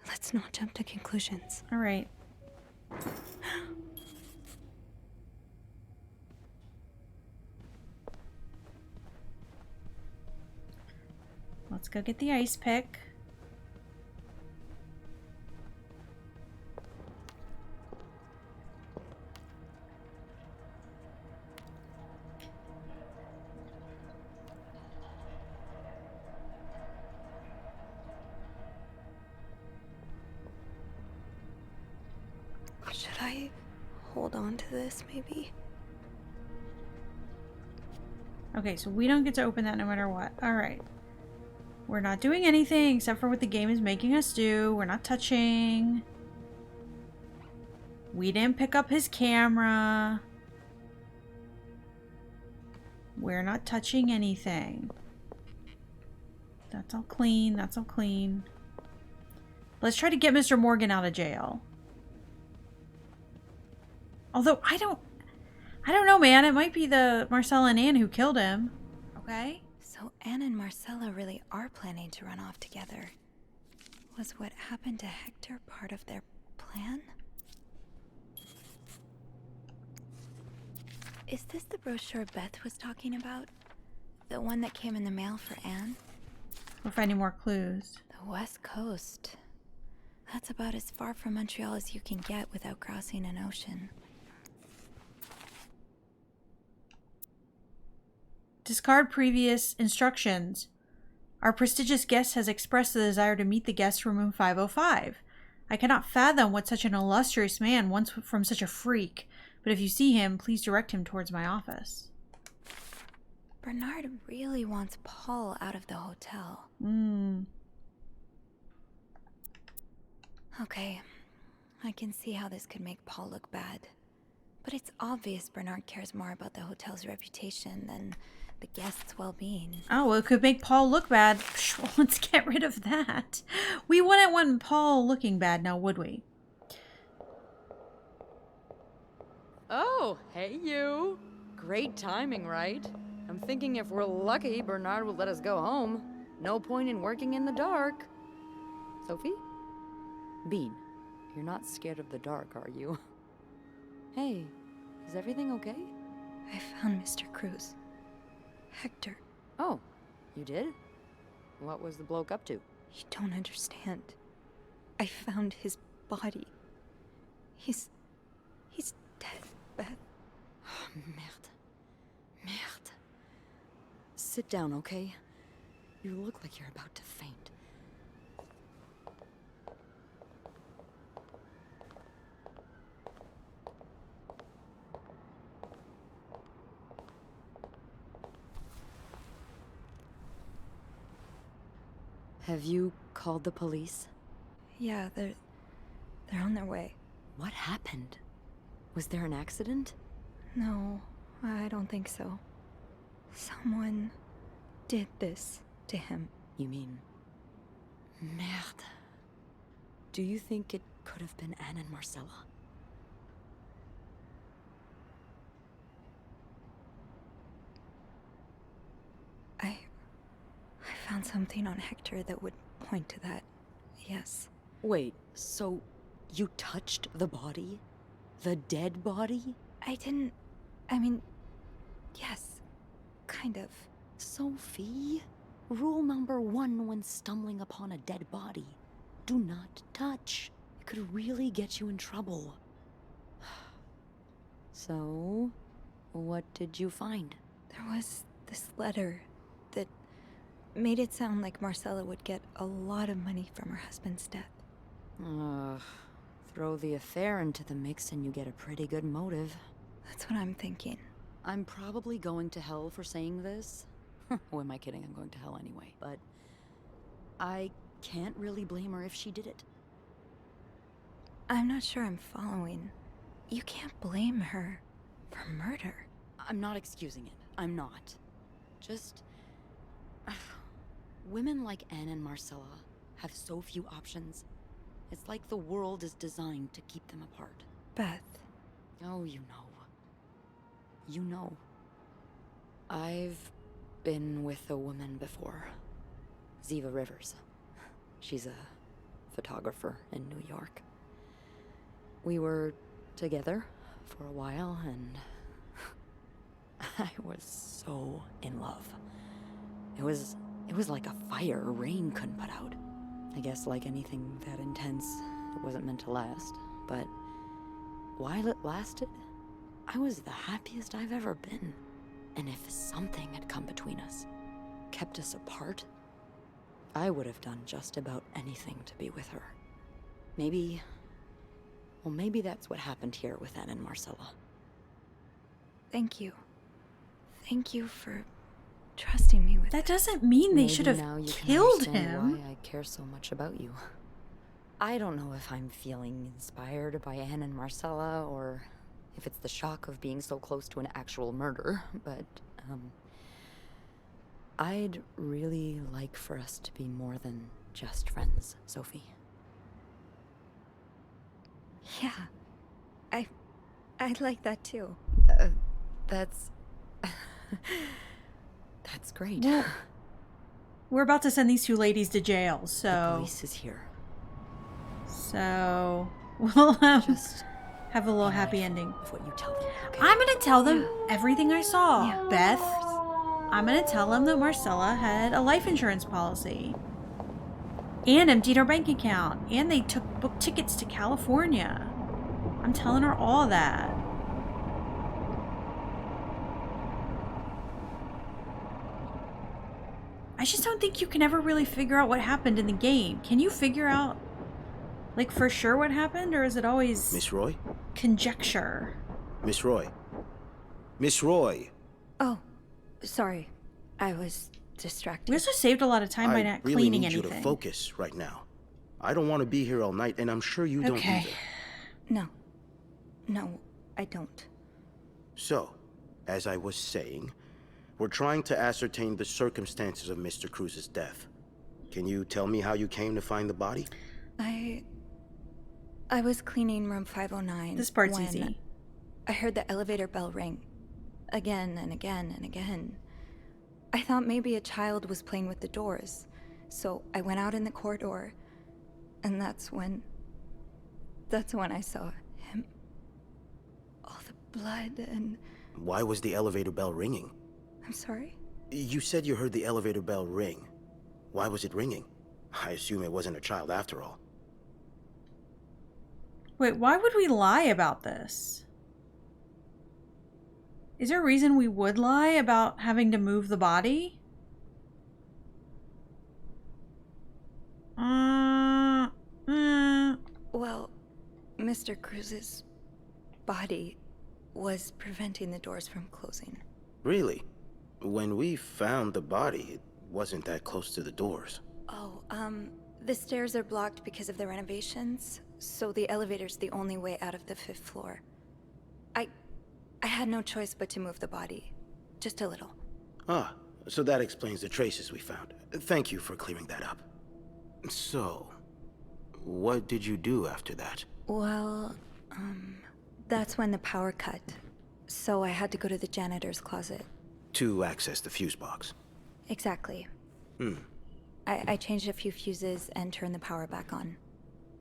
Let's not jump to conclusions. Alright. Let's go get the ice pick. I hold on to this, maybe? Okay, so we don't get to open that no matter what. Alright. We're not doing anything except for what the game is making us do. We're not touching. We didn't pick up his camera. We're not touching anything. That's all clean. That's all clean. Let's try to get Mr. Morgan out of jail. Although, I don't know, man. It might be the Marcella and Anne who killed him. Okay? So Anne and Marcella really are planning to run off together. Was what happened to Hector part of their plan? Is this the brochure Beth was talking about? The one that came in the mail for Anne? We're finding more clues. The West Coast. That's about as far from Montreal as you can get without crossing an ocean. Discard previous instructions. Our prestigious guest has expressed the desire to meet the guest from room 505. I cannot fathom what such an illustrious man wants from such a freak, but if you see him, please direct him towards my office. Bernard really wants Paul out of the hotel. Okay, I can see how this could make Paul look bad. But it's obvious Bernard cares more about the hotel's reputation than the guests' well-being. Oh, well, it could make Paul look bad. Well, let's get rid of that. We wouldn't want Paul looking bad now, would we? Oh, hey you. Great timing, right? I'm thinking if we're lucky, Bernard will let us go home. No point in working in the dark. Sophie? Bean, you're not scared of the dark, are you? Hey, is everything okay? I found Mr. Cruz. Hector. Oh, you did? What was the bloke up to? You don't understand. I found his body. He's dead, Beth. Oh, merde. Merde. Sit down, okay? You look like you're about to faint. Have you called the police? Yeah, they're on their way. What happened? Was there an accident? No, I don't think so. Someone did this to him. You mean... Merde. Do you think it could have been Anne and Marcella? I found something on Hector that would point to that. Yes. Wait, so you touched the body? The dead body? I mean, yes, kind of. Sophie, rule number 1 when stumbling upon a dead body. Do not touch. It could really get you in trouble. So, what did you find? There was this letter that made it sound like Marcella would get a lot of money from her husband's death. Throw the affair into the mix and you get a pretty good motive. That's what I'm thinking. I'm probably going to hell for saying this. Who am I kidding? I'm going to hell anyway. But I can't really blame her if she did it. I'm not sure I'm following. You can't blame her for murder. I'm not excusing it. I'm not. Just... women like Anne and Marcella have so few options. It's like the world is designed to keep them apart. Beth. Oh, you know. You know. I've been with a woman before. Ziva Rivers. She's a photographer in New York. We were together for a while, and I was so in love. It was like a fire rain couldn't put out. I guess like anything that intense, it wasn't meant to last. But while it lasted, I was the happiest I've ever been. And if something had come between us, kept us apart, I would have done just about anything to be with her. Maybe Well, maybe that's what happened here with Anne and Marcella. Thank you. Thank you for trusting me with That doesn't mean they Maybe should have now you can killed understand him. why I care so much about you. I don't know if I'm feeling inspired by Anne and Marcella, or if it's the shock of being so close to an actual murder, but, I'd really like for us to be more than just friends, Sophie. Yeah. I'd like that too. That's... That's great. Well, we're about to send these two ladies to jail, The so... police is here. So... We'll Just have a little be happy mindful ending. of what you tell them, okay? I'm gonna tell them everything I saw. Yeah. Beth, I'm gonna tell them that Marcella had a life insurance policy. And emptied her bank account. And they booked tickets to California. I'm telling her all that. I just don't think you can ever really figure out what happened in the game. Can you figure out, like, for sure what happened? Or is it always Miss Roy? conjecture? Miss Roy? Miss Roy! Oh, sorry. I was distracted. We also saved a lot of time by I not really cleaning need anything. you to focus right now. I don't want to be here all night, and I'm sure you don't Okay. either. No, I don't. So, as I was saying, we're trying to ascertain the circumstances of Mr. Cruz's death. Can you tell me how you came to find the body? I was cleaning room 509. This part's when easy. I heard the elevator bell ring. Again and again and again. I thought maybe a child was playing with the doors. So I went out in the corridor, and that's when I saw him. All the blood and... Why was the elevator bell ringing? I'm sorry? You said you heard the elevator bell ring. Why was it ringing? I assume it wasn't a child after all. Wait, why would we lie about this? Is there a reason we would lie about having to move the body? Well, Mr. Cruz's body was preventing the doors from closing. Really? When we found the body, it wasn't that close to the doors. Oh, the stairs are blocked because of the renovations, so the elevator's the only way out of the 5th floor. I had no choice but to move the body. Just a little. Ah, so that explains the traces we found. Thank you for clearing that up. So, what did you do after that? Well, that's when the power cut. So I had to go to the janitor's closet. To access the fuse box. Exactly. I changed a few fuses and turned the power back on.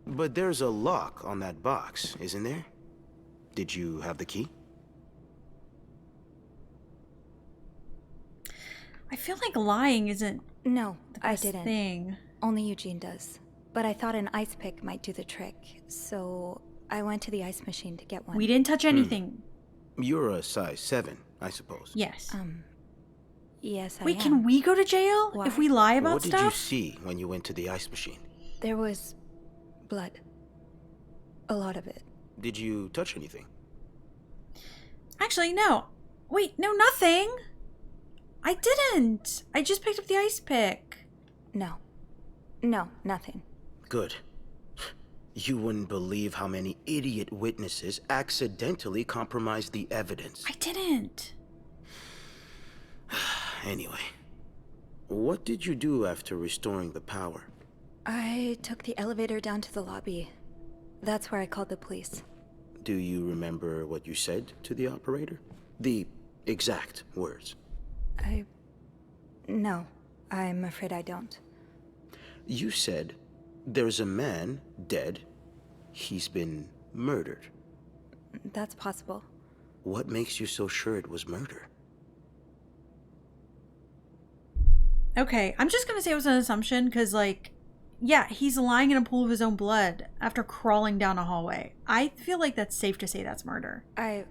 But there's a lock on that box, isn't there? Did you have the key? I feel like lying isn't No, the I best didn't. thing. Only Eugene does. But I thought an ice pick might do the trick, so I went to the ice machine to get one. We didn't touch anything. You're a size 7, I suppose. Yes. Yes, I Wait, am. can we go to jail Why? if we lie about What did you stuff? see when you went to the ice machine? There was blood. A lot of it. Did you touch anything? Actually, no. Wait, no, nothing. I didn't. I just picked up the ice pick. No, nothing. Good. You wouldn't believe how many idiot witnesses accidentally compromised the evidence. I didn't. Anyway, what did you do after restoring the power? I took the elevator down to the lobby. That's where I called the police. Do you remember what you said to the operator? The exact words. No, I'm afraid I don't. You said, there's a man dead. He's been murdered. That's possible. What makes you so sure it was murder? Okay, I'm just gonna say it was an assumption because, like, yeah, he's lying in a pool of his own blood after crawling down a hallway. I feel like that's safe to say that's murder. I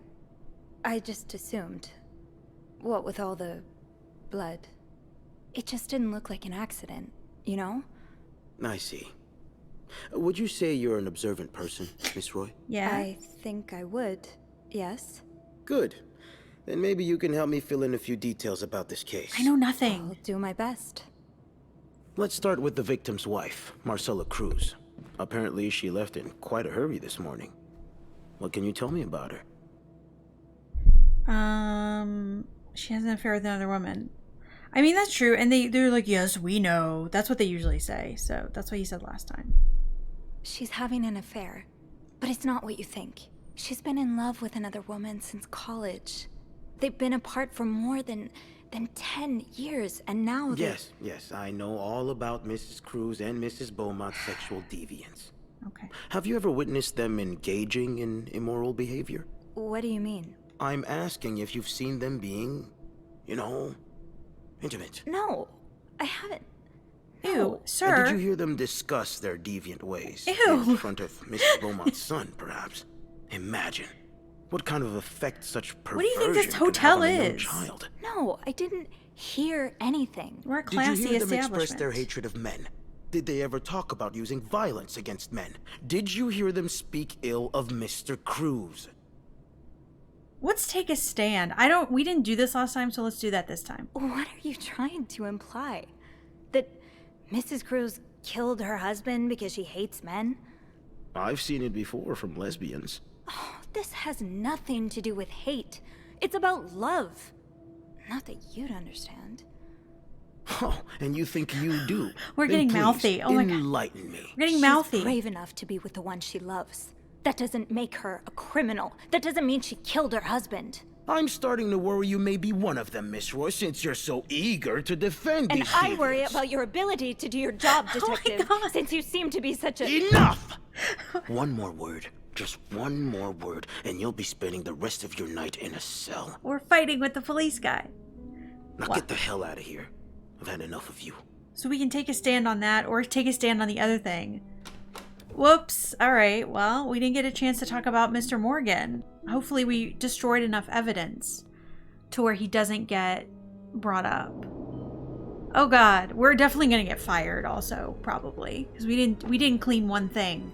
just assumed. What with all the blood? It just didn't look like an accident, you know? I see. Would you say you're an observant person, Miss Roy? Yeah. I think I would. Yes. Good. Then maybe you can help me fill in a few details about this case. I know nothing. I'll do my best. Let's start with the victim's wife, Marcella Cruz. Apparently, she left in quite a hurry this morning. What can you tell me about her? She has an affair with another woman. I mean, that's true. And they're like, yes, we know. That's what they usually say. So that's what he said last time. She's having an affair, but it's not what you think. She's been in love with another woman since college. They've been apart for more than 10 years, and now they... Yes, I know all about Mrs. Cruz and Mrs. Beaumont's sexual deviance. Okay. Have you ever witnessed them engaging in immoral behavior? What do you mean? I'm asking if you've seen them being, intimate. No, I haven't. Ew, No. sir. And did you hear them discuss their deviant ways? Ew. In front of Mrs. Beaumont's son, perhaps? Imagine what kind of effect such perversion What do you think this can hotel have on a young is? child. No, I didn't hear anything. We're a Did classy you hear them establishment. express their hatred of men? Did they ever talk about using violence against men? Did you hear them speak ill of Mr. Cruz? Let's take a stand. We didn't do this last time, so let's do that this time. What are you trying to imply? That Mrs. Cruz killed her husband because she hates men? I've seen it before from lesbians. Oh, this has nothing to do with hate. It's about love. Not that you'd understand. Oh, and you think you do? We're Then getting please, mouthy. Oh my God. enlighten me. We're getting She's mouthy. brave enough to be with the one she loves. That doesn't make her a criminal. That doesn't mean she killed her husband. I'm starting to worry you may be one of them, Miss Roy, since you're so eager to defend And these I worry deviants. about your ability to do your job, Oh my detective, God. since you seem to be such a... Enough! One more word. Just one more word, and you'll be spending the rest of your night in a cell. We're fighting with the police guy. Now get the hell out of here. I've had enough of you. So we can take a stand on that or take a stand on the other thing. Whoops. All right. Well, we didn't get a chance to talk about Mr. Morgan. Hopefully we destroyed enough evidence to where he doesn't get brought up. Oh God. We're definitely going to get fired also, probably. Because we didn't clean one thing.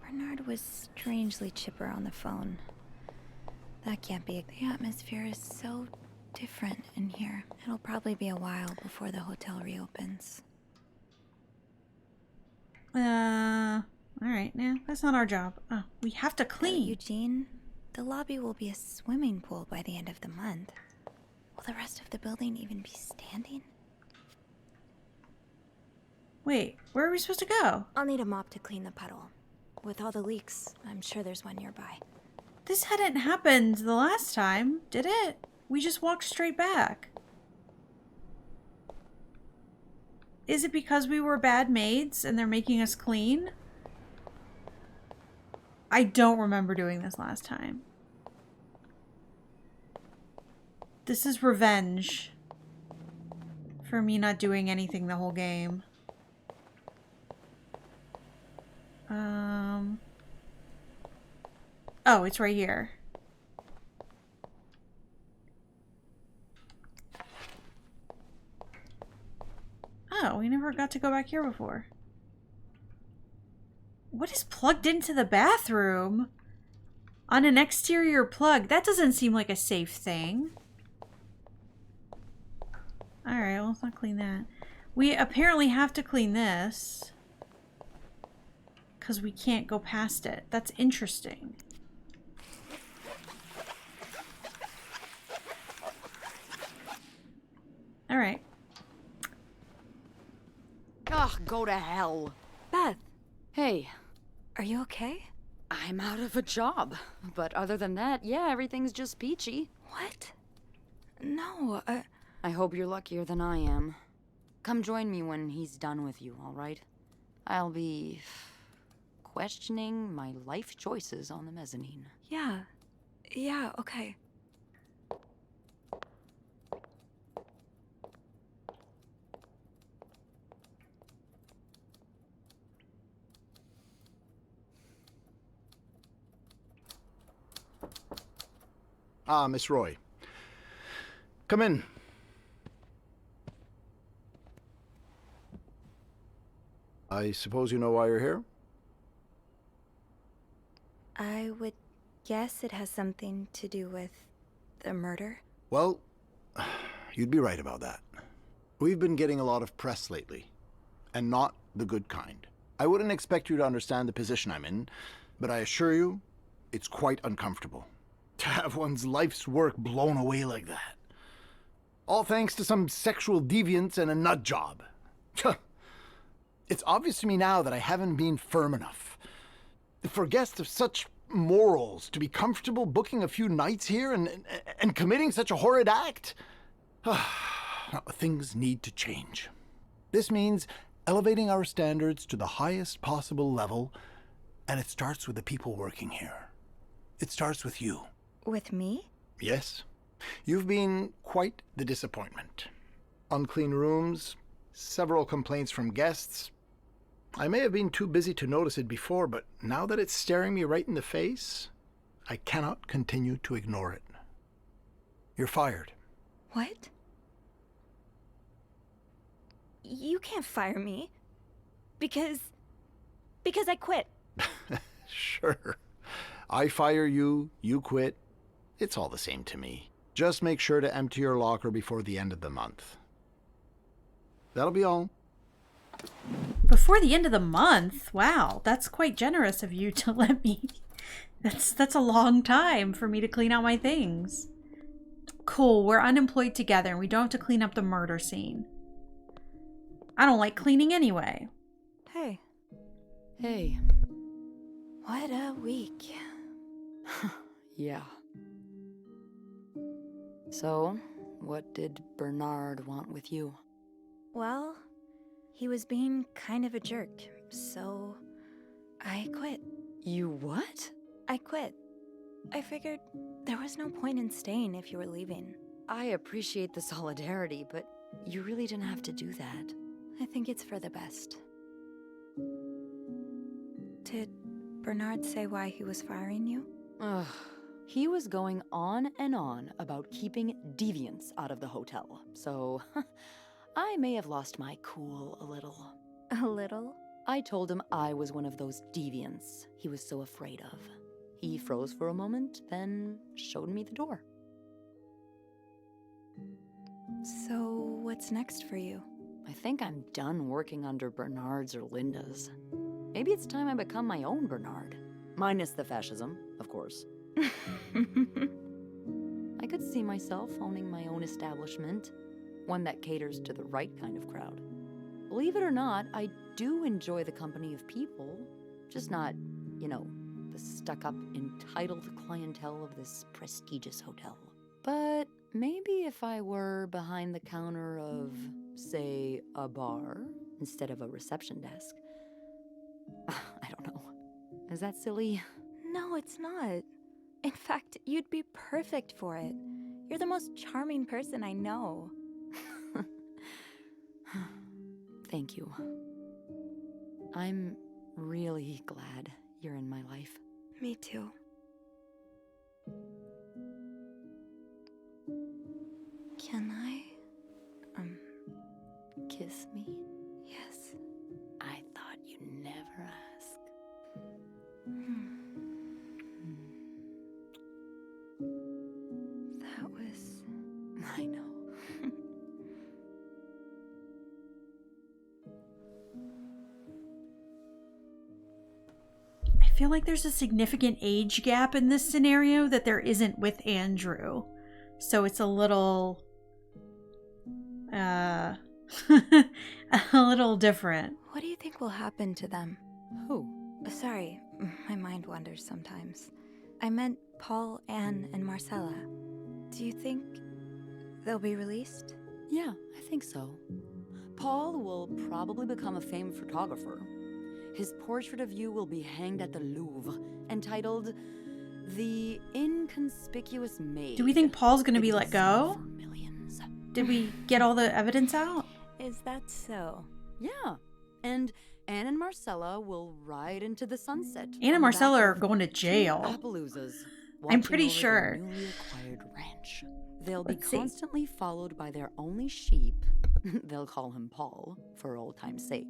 Bernard was strangely chipper on the phone. That can't be. The atmosphere is so different in here. It'll probably be a while before the hotel reopens. All right. Nah, that's not our job. Oh, we have to clean. Eugene, the lobby will be a swimming pool by the end of the month. Will the rest of the building even be standing? Wait, where are we supposed to go? I'll need a mop to clean the puddle. With all the leaks, I'm sure there's one nearby. This hadn't happened the last time, did it? We just walked straight back. Is it because we were bad maids and they're making us clean? I don't remember doing this last time. This is revenge for me not doing anything the whole game. Oh, it's right here. Oh, we never got to go back here before. What is plugged into the bathroom? On an exterior plug? That doesn't seem like a safe thing. Alright, well, let's not clean that. We apparently have to clean this. Because we can't go past it. That's interesting. Alright. Ugh, go to hell. Beth, Hey, are you okay? I'm out of a job. But other than that, yeah, everything's just peachy. What? No, I hope you're luckier than I am. Come join me when he's done with you, all right? I'll be questioning my life choices on the mezzanine. yeah, okay. Ah, Miss Roy. Come in. I suppose you know why you're here? I would guess it has something to do with the murder. Well, you'd be right about that. We've been getting a lot of press lately, and not the good kind. I wouldn't expect you to understand the position I'm in, but I assure you, it's quite uncomfortable. To have one's life's work blown away like that. All thanks to some sexual deviance and a nut job. It's obvious to me now that I haven't been firm enough. For guests of such morals to be comfortable booking a few nights here and committing such a horrid act? Things need to change. This means elevating our standards to the highest possible level, and it starts with the people working here. It starts with you. With me? Yes. You've been quite the disappointment. Unclean rooms, several complaints from guests. I may have been too busy to notice it before, but now that it's staring me right in the face, I cannot continue to ignore it. You're fired. What? You can't fire me. Because I quit. Sure. I fire you, you quit. It's all the same to me. Just make sure to empty your locker before the end of the month. That'll be all. Before the end of the month? Wow, that's quite generous of you to let me. That's a long time for me to clean out my things. Cool, we're unemployed together and we don't have to clean up the murder scene. I don't like cleaning anyway. Hey. Hey. What a week. Yeah. So, what did Bernard want with you? Well, he was being kind of a jerk, so I quit. You what? I quit. I figured there was no point in staying if you were leaving. I appreciate the solidarity, but you really didn't have to do that. I think it's for the best. Did Bernard say why he was firing you? Ugh. He was going on and on about keeping deviants out of the hotel, so I may have lost my cool a little. A little? I told him I was one of those deviants he was so afraid of. He froze for a moment, then showed me the door. So, what's next for you? I think I'm done working under Bernard's or Linda's. Maybe it's time I become my own Bernard. Minus the fascism, of course. I could see myself owning my own establishment, one that caters to the right kind of crowd. Believe it or not, I do enjoy the company of people, just not, the stuck-up, entitled clientele of this prestigious hotel. But maybe if I were behind the counter of, say, a bar instead of a reception desk. I don't know. Is that silly? No, it's not. In fact, you'd be perfect for it. You're the most charming person I know. Thank you. I'm really glad you're in my life. Me too. Can I, Kiss me? yes. I thought you'd never ask. That was... I know. I feel like there's a significant age gap in this scenario that there isn't with Andrew. So it's a little... a little different. What do you think will happen to them? Who? Sorry, my mind wanders sometimes. I meant Paul, Anne, and Marcella. Do you think they'll be released? Yeah, I think so. Paul will probably become a famed photographer. His portrait of you will be hanged at the Louvre, entitled The Inconspicuous Maid. Do we think Paul's gonna be let go? For millions. Did we get all the evidence out? Is that so? Yeah, and Anne and Marcella will ride into the sunset. Anne and on the Marcella back are of going to 2 jail. Appaloozas. watching pretty over sure. their newly acquired ranch. They'll be Let's see. constantly followed by their only sheep. They'll call him Paul, for old time's sake.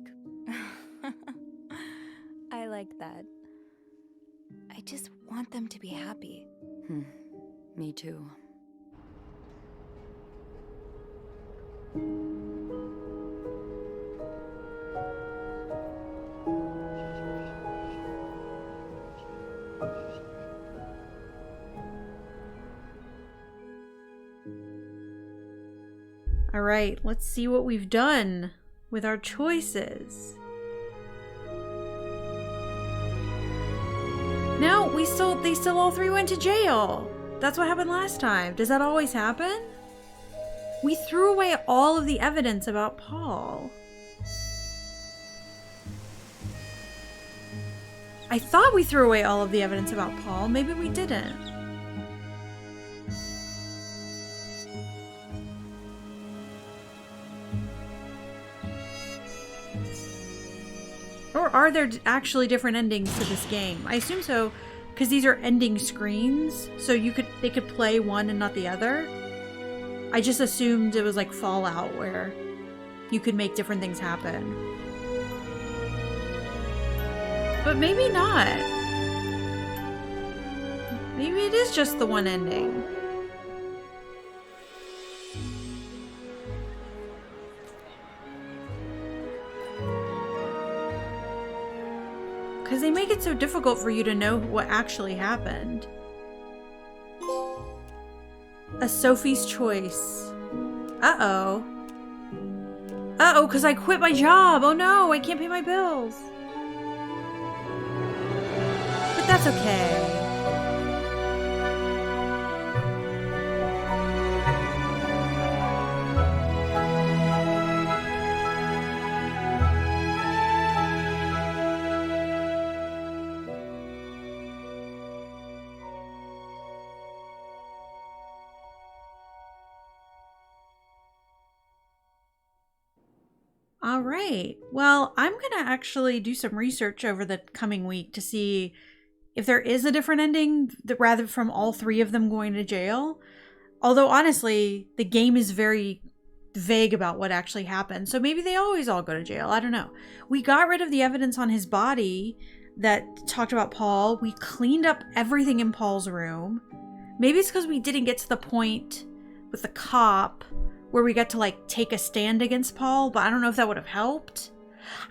I like that. I just want them to be happy. Me too. All right, let's see what we've done with our choices. No, they still all three went to jail. That's what happened last time. Does that always happen? We threw away all of the evidence about Paul. I thought we threw away all of the evidence about Paul. Maybe we didn't. Or are there actually different endings to this game? I assume so, because these are ending screens, so they could play one and not the other. I just assumed it was like Fallout, where you could make different things happen. But maybe not. Maybe it is just the one ending. Because they make it so difficult for you to know what actually happened. A Sophie's Choice. Uh-oh. Uh-oh, because I quit my job. Oh no, I can't pay my bills. But that's okay. All right. Well, I'm going to actually do some research over the coming week to see if there is a different ending rather from all three of them going to jail. Although, honestly, the game is very vague about what actually happened. So maybe they always all go to jail. I don't know. We got rid of the evidence on his body that talked about Paul. We cleaned up everything in Paul's room. Maybe it's because we didn't get to the point with the cop where we got to like take a stand against Paul, but I don't know if that would have helped.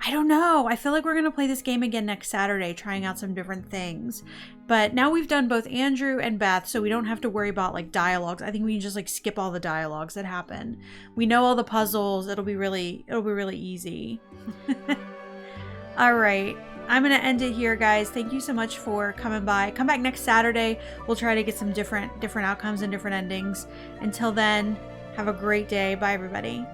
I don't know. I feel like we're going to play this game again next Saturday, trying out some different things. But now we've done both Andrew and Beth, so we don't have to worry about like dialogues. I think we can just like skip all the dialogues that happen. We know all the puzzles. It'll be really easy. All right. I'm going to end it here, guys. Thank you so much for coming by. Come back next Saturday. We'll try to get some different outcomes and different endings. Until then, have a great day. Bye, everybody.